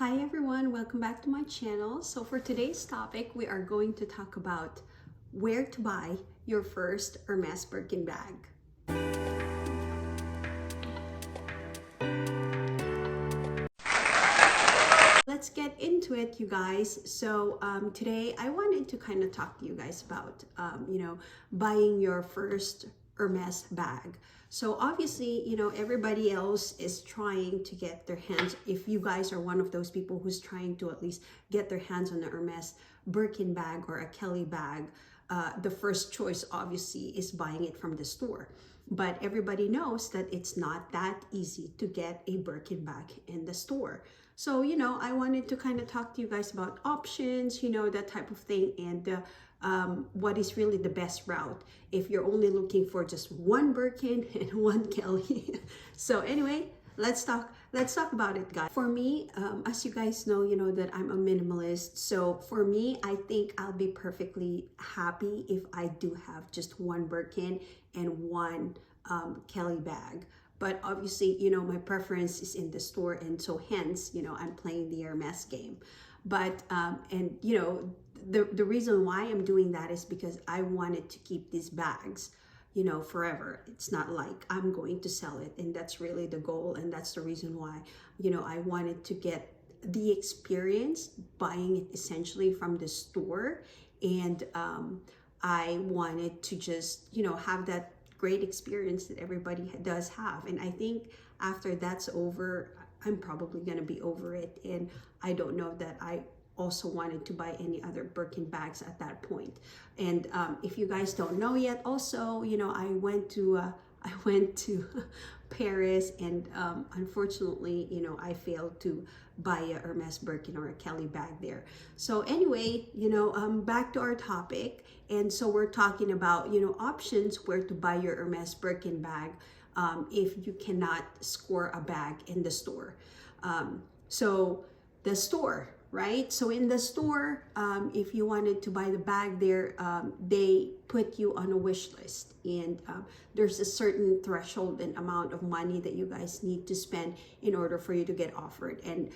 Hi everyone, welcome back to my channel. So for today's topic, we are going to talk about where to buy your first Hermes Birkin bag. Let's get into it, you guys. So today I wanted to kind of talk to you guys about, buying your first Hermes bag. So obviously, everybody else is trying to get their hands, if you guys are one of those people who's trying to at least get their hands on a Hermes Birkin bag or a Kelly bag, the first choice obviously is buying it from the store. But everybody knows that it's not that easy to get a Birkin bag in the store. So, I wanted to kind of talk to you guys about options, that type of thing, and what is really the best route if you're only looking for just one Birkin and one Kelly. So anyway, let's talk about it, guys. For me, as you guys know, that I'm a minimalist. So for me, I think I'll be perfectly happy if I do have just one Birkin and one Kelly bag. But obviously, my preference is in the store, and so hence, I'm playing the Hermes game. But the reason why I'm doing that is because I wanted to keep these bags, forever. It's not like I'm going to sell it, and that's really the goal, and that's the reason why, I wanted to get the experience buying it essentially from the store, and I wanted to just, have that great experience that everybody does have. And I think after that's over, I'm probably going to be over it, and I don't know that I also wanted to buy any other Birkin bags at that point. And if you guys don't know yet, also, I went to Paris, and unfortunately, I failed to buy a Hermes Birkin or a Kelly bag there. So anyway, back to our topic. And so we're talking about, options where to buy your Hermes Birkin bag if you cannot score a bag in the store. So the store, right? So in the store, if you wanted to buy the bag there, they put you on a wish list, and there's a certain threshold and amount of money that you guys need to spend in order for you to get offered. And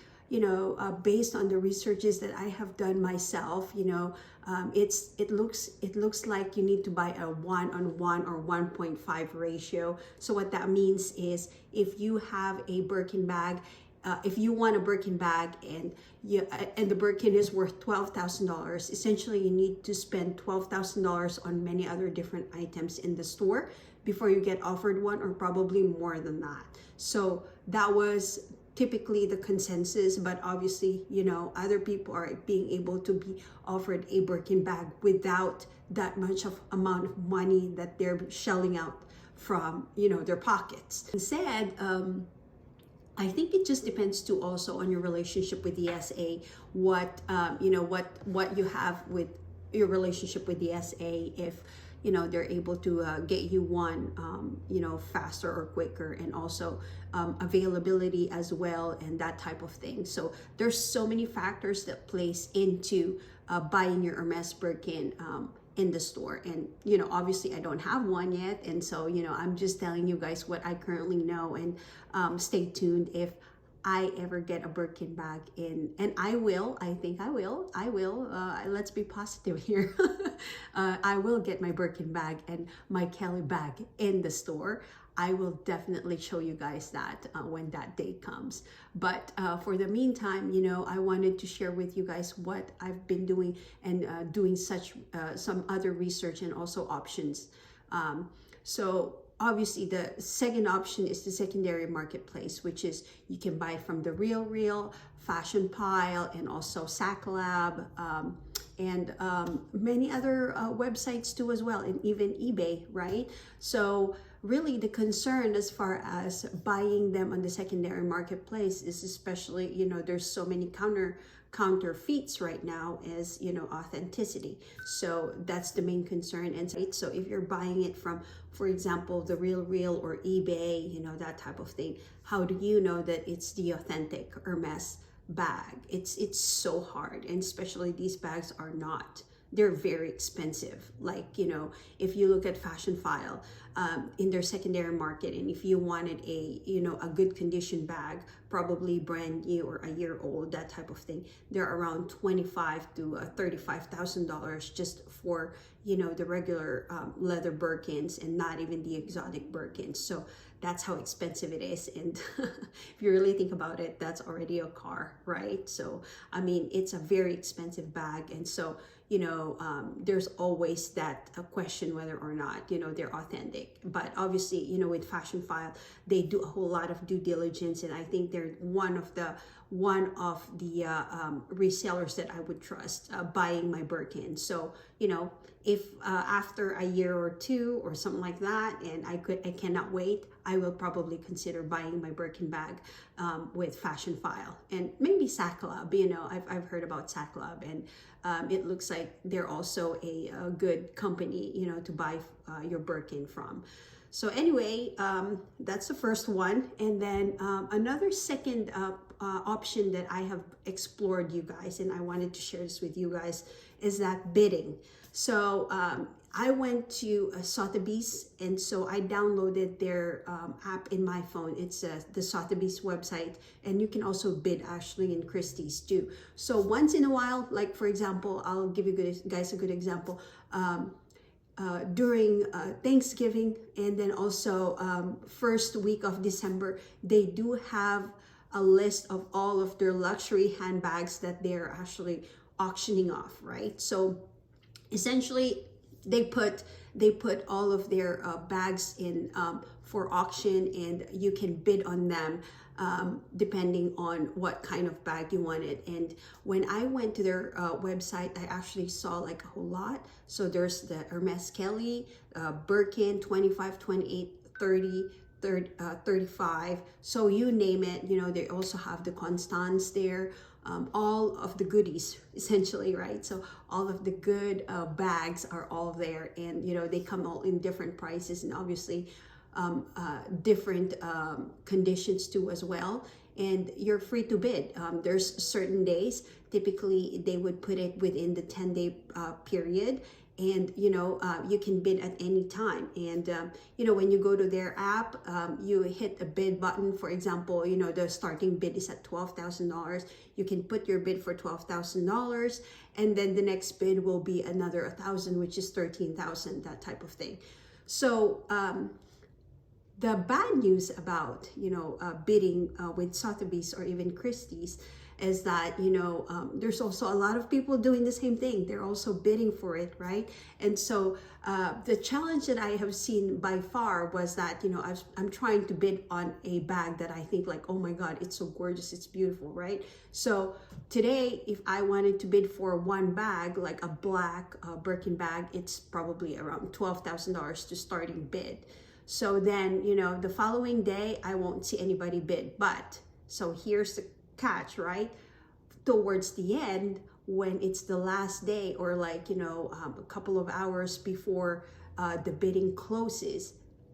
based on the researches that I have done myself, it looks like you need to buy a 1:1 or 1.5 ratio. So what that means is if you have a Birkin bag, if you want a Birkin bag and the Birkin is worth $12,000, essentially you need to spend $12,000 on many other different items in the store before you get offered one, or probably more than that. So that was typically the consensus, but obviously, other people are being able to be offered a Birkin bag without that much of amount of money that they're shelling out from, their pockets. Instead, I think it just depends too also on your relationship with the SA, what you have with your relationship with the SA, if they're able to get you one faster or quicker, and also availability as well, and that type of thing. So there's so many factors that plays into buying your Hermes Birkin in the store. And obviously I don't have one yet, and so I'm just telling you guys what I currently know, and stay tuned if I ever get a Birkin bag in, and I think I will, let's be positive here. I will get my Birkin bag and my Kelly bag in the store. I will definitely show you guys that when that day comes. But for the meantime, I wanted to share with you guys what I've been doing, and doing some other research and also options. So obviously the second option is the secondary marketplace, which is you can buy from the Real, Fashionphile, and also Saclab, and many other websites too as well, and even eBay, right? So really the concern as far as buying them on the secondary marketplace is, especially, there's so many counterfeits right now, is authenticity. So that's the main concern. And so if you're buying it from, for example, the Real or eBay, that type of thing, how do you know that it's the authentic Hermes bag? It's so hard, and especially these bags are not they're very expensive. Like, you know, if you look at Fashionphile, in their secondary market, and if you wanted a, you know, a good condition bag, probably brand new or a year old, that type of thing, they're around $25,000 to $35,000 just for, you know, the regular leather Birkins, and not even the exotic Birkins. So that's how expensive it is. And if you really think about it, that's already a car, right? So I mean, it's a very expensive bag. And so, you know, there's always that question whether or not, you know, they're authentic. But obviously, you know, with Fashionphile, they do a whole lot of due diligence, and I think they're one of the resellers that I would trust buying my Birkin. So, you know, if after a year or two or something like that, and I cannot wait, I will probably consider buying my Birkin bag with Fashionphile, and maybe Saclab. You know, I've heard about Saclab, and it looks like they're also a good company, you know, to buy your Birkin from. So anyway, that's the first one. And then another second option that I have explored, you guys, and I wanted to share this with you guys, is that bidding. So I went to Sothebys, and so I downloaded their app in my phone. It's the Sothebys website, and you can also bid Ashley and Christie's too. So once in a while, like for example, I'll give you guys a good example. During Thanksgiving, and then also first week of December, they do have a list of all of their luxury handbags that they're actually auctioning off, right? So essentially, they put all of their bags in for auction, and you can bid on them depending on what kind of bag you wanted. And when I went to their website, I actually saw like a whole lot. So there's the Hermes Kelly, Birkin, 25, 28, 30, 35. So you name it, you know, they also have the Constance there. All of the goodies, essentially, right? So all of the good bags are all there, and you know, they come all in different prices, and obviously different conditions too as well. And you're free to bid. There's certain days, typically they would put it within the 10-day period, and you know, you can bid at any time. And you know, when you go to their app, you hit a bid button. For example, you know, the starting bid is at $12,000. You can put your bid for $12,000, and then the next bid will be another 1,000, which is 13,000, that type of thing. So the bad news about, you know, bidding with Sotheby's or even Christie's is that, you know, there's also a lot of people doing the same thing. They're also bidding for it, right? And so the challenge that I have seen by far was that, you know, I'm trying to bid on a bag that I think like, oh my God, it's so gorgeous, it's beautiful, right? So today, if I wanted to bid for one bag, like a black Birkin bag, it's probably around $12,000 to starting bid. So then, you know, the following day, I won't see anybody bid. But, so here's the catch, right? Towards the end, when it's the last day, or like, you know, a couple of hours before the bidding closes,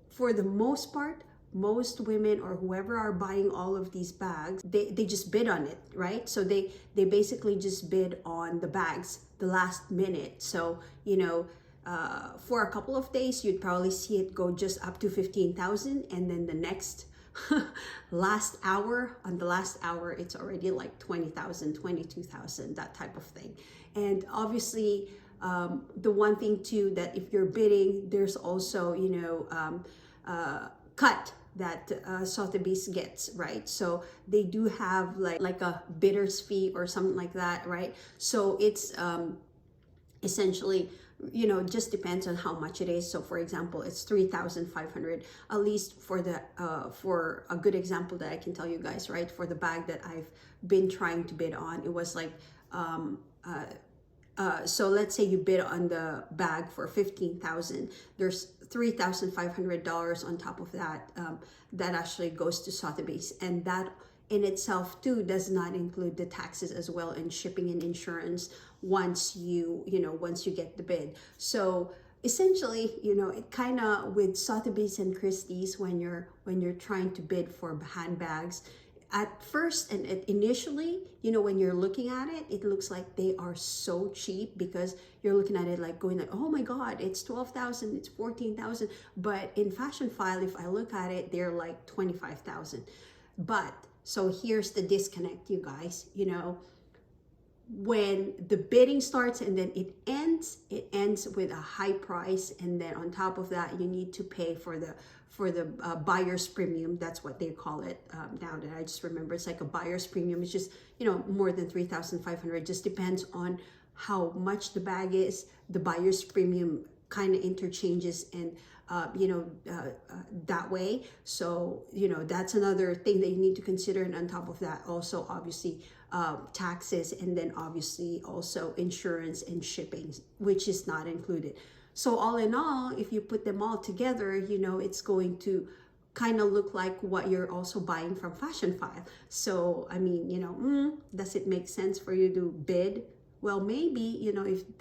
for the most part, most women or whoever are buying all of these bags, they just bid on it, right? So they basically just bid on the bags the last minute. So, you know, for a couple of days, you'd probably see it go just up to 15,000, and then the next last hour, on the last hour, it's already like 20,000, 22,000, that type of thing. And obviously, the one thing too, that if you're bidding, there's also, you know, cut that Sotheby's gets, right? So they do have like a bidder's fee or something like that, right? So it's essentially, you know, just depends on how much it is. So for example, it's 3,500, at least for the for a good example that I can tell you guys, right? For the bag that I've been trying to bid on, it was like so let's say you bid on the bag for 15,000, there's $3,500 on top of that that actually goes to Sotheby's, and that in itself too does not include the taxes as well, and shipping and insurance once you get the bid. So essentially, you know, it kind of with Sotheby's and Christie's, when you're trying to bid for handbags, at first and initially, when you're looking at it, it looks like they are so cheap because you're looking at it like going like, oh my God, it's 12,000, it's 14,000. But in Fashionphile, if I look at it, they're like 25,000. But so here's the disconnect, you guys, when the bidding starts and then it ends with a high price, and then on top of that you need to pay for the buyer's premium. That's what they call it. Now that I just remember, it's like a buyer's premium. It's just more than 3,500. Just depends on how much the bag is. The buyer's premium kind of interchanges and that way. So that's another thing that you need to consider. And on top of that, also obviously taxes, and then obviously also insurance and shipping, which is not included. So all in all, if you put them all together, it's going to kind of look like what you're also buying from Fashionphile. So I mean, does it make sense for you to bid? Well, maybe,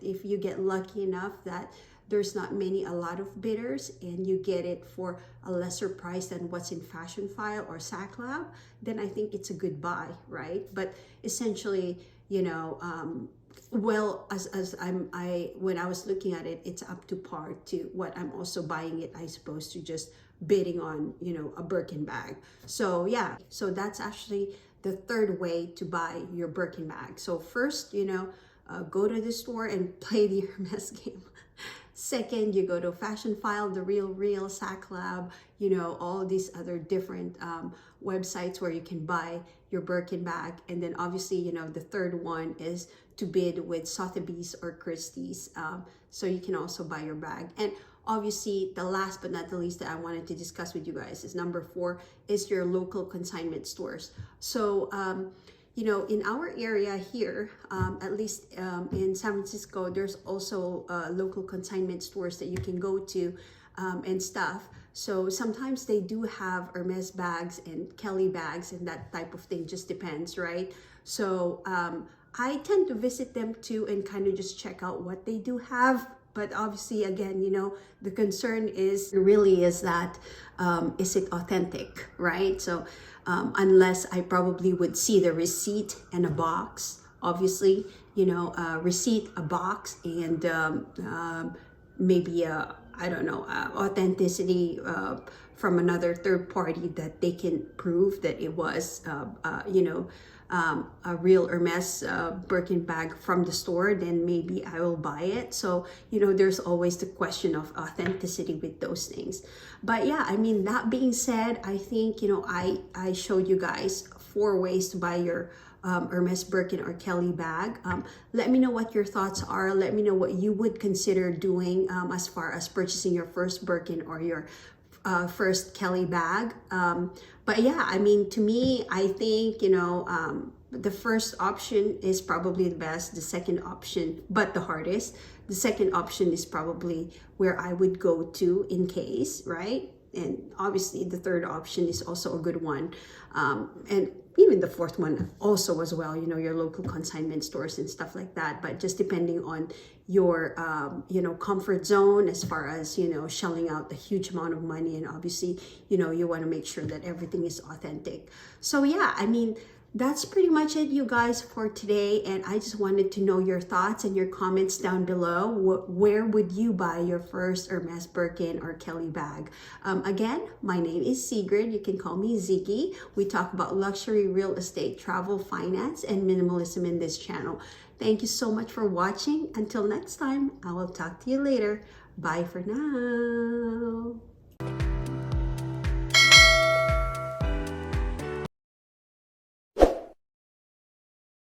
if you get lucky enough that there's not a lot of bidders and you get it for a lesser price than what's in Fashionphile or Saclab, then I think it's a good buy, right? But essentially, well, when I was looking at it, it's up to par to what I'm also buying it, I suppose, to just bidding on, a Birkin bag. So yeah, so that's actually the third way to buy your Birkin bag. So first, go to the store and play the Hermes game. Second, you go to Fashionphile, The Real, Saclab, all these other different websites where you can buy your Birkin bag. And then obviously, the third one is to bid with Sothebys or Christie's. So you can also buy your bag. And obviously, the last but not the least that I wanted to discuss with you guys is number 4 is your local consignment stores. So, in our area here, at least in San Francisco, there's also local consignment stores that you can go to and stuff. So sometimes they do have Hermes bags and Kelly bags and that type of thing, just depends, right? So I tend to visit them too and kind of just check out what they do have. But obviously, again, the concern is that, is it authentic, right? So unless I probably would see the receipt and a box, obviously, a receipt, a box, and maybe I don't know, authenticity from another third party that they can prove that it was, a real Hermes Birkin bag from the store, then maybe I will buy it. So, there's always the question of authenticity with those things. But yeah, I mean, that being said, I think, I showed you guys 4 ways to buy your Hermes Birkin or Kelly bag. Let me know what your thoughts are. Let me know what you would consider doing as far as purchasing your first Birkin or your first Kelly bag. But yeah, I mean, to me, I think, the first option is probably the best. The second option, but the hardest. The second option is probably where I would go to in case, right? And obviously the third option is also a good one. And even the fourth one also as well, your local consignment stores and stuff like that. But just depending on your, comfort zone as far as, shelling out a huge amount of money. And obviously, you want to make sure that everything is authentic. So yeah, I mean, that's pretty much it, you guys, for today. And I just wanted to know your thoughts and your comments down below. Where would you buy your first Hermes Birkin or Kelly bag? Again, my name is Sigrid. You can call me Ziggy. We talk about luxury, real estate, travel, finance, and minimalism in this channel. Thank you so much for watching. Until next time, I will talk to you later. Bye for now.